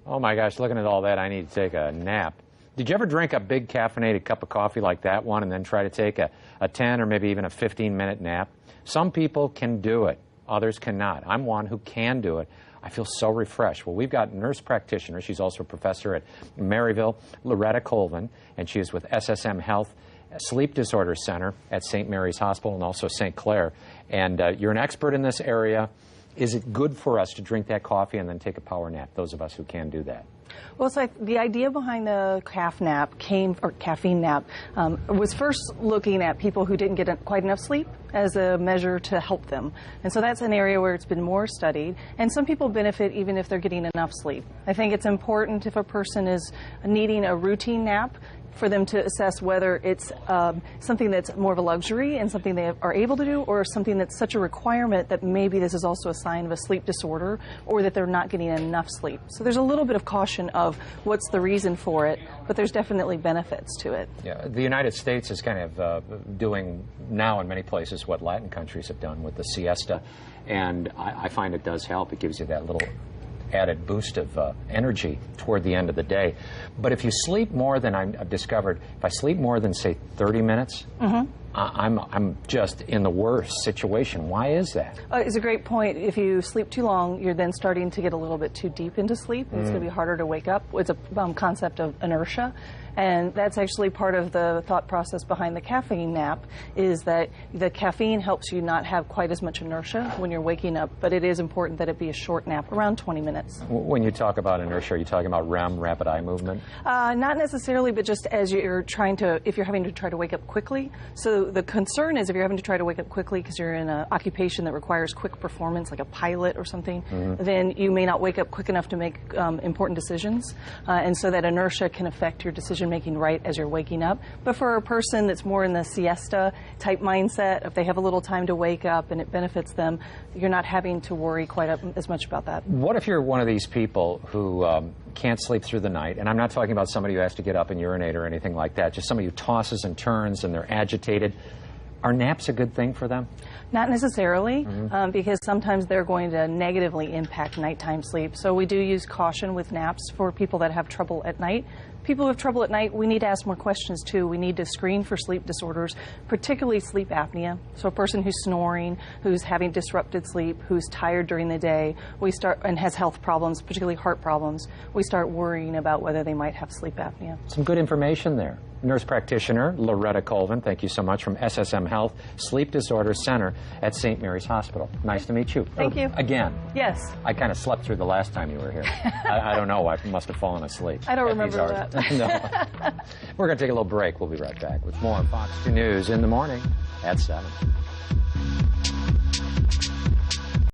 Oh my gosh, looking at all that, I need to take a nap. Did you ever drink a big caffeinated cup of coffee like that one and then try to take a 10 or maybe even a 15-minute nap? Some people can do it. Others cannot. I'm one who can do it. I feel so refreshed. Well, we've got nurse practitioner. She's also a professor at Maryville, Loretta Colvin, and she is with SSM Health Sleep Disorder Center at St. Mary's Hospital and also St. Clare. And you're an expert in this area. Is it good for us to drink that coffee and then take a power nap, those of us who can do that? Well, so the idea behind the caffeine nap, was first looking at people who didn't get quite enough sleep as a measure to help them. And so that's an area where it's been more studied. And some people benefit even if they're getting enough sleep. I think it's important if a person is needing a routine nap for them to assess whether it's something that's more of a luxury and something they are able to do, or something that's such a requirement that maybe this is also a sign of a sleep disorder or that they're not getting enough sleep. So there's a little bit of caution of what's the reason for it, but there's definitely benefits to it. Yeah, the United States is kind of doing now in many places what Latin countries have done with the siesta, and I find it does help. It gives you that little added boost of energy toward the end of the day. But if you sleep more than I've discovered, if I sleep more than, say, 30 minutes, I'm just in the worst situation. Why is that? It's a great point. If you sleep too long, you're then starting to get a little bit too deep into sleep. It's going to be harder to wake up. It's a concept of inertia. And that's actually part of the thought process behind the caffeine nap, is that the caffeine helps you not have quite as much inertia when you're waking up, but it is important that it be a short nap, around 20 minutes. When you talk about inertia, are you talking about REM, rapid eye movement? Not necessarily, but just as you're if you're having to try to wake up quickly. So the concern is if you're having to try to wake up quickly because you're in an occupation that requires quick performance, like a pilot or something, then you may not wake up quick enough to make important decisions. And so that inertia can affect your decision making right as you're waking up. But for a person that's more in the siesta type mindset, if they have a little time to wake up and it benefits them, you're not having to worry quite as much about that. What if you're one of these people who can't sleep through the night? And I'm not talking about somebody who has to get up and urinate or anything like that, just somebody who tosses and turns and they're agitated. Are naps a good thing for them? Not necessarily, because sometimes they're going to negatively impact nighttime sleep. So we do use caution with naps for people that have trouble at night. People who have trouble at night, we need to ask more questions too. We need to screen for sleep disorders, particularly sleep apnea. So a person who's snoring, who's having disrupted sleep, who's tired during the day, and has health problems, particularly heart problems, we start worrying about whether they might have sleep apnea. Some good information there. Nurse practitioner Loretta Colvin, thank you so much, from SSM Health Sleep Disorder Center at St. Mary's Hospital. Nice to meet you. Thank you. Again. Yes. I kind of slept through the last time you were here. I don't know. I must have fallen asleep. I don't remember that. No. We're going to take a little break. We'll be right back with more on Fox 2 News in the morning at 7.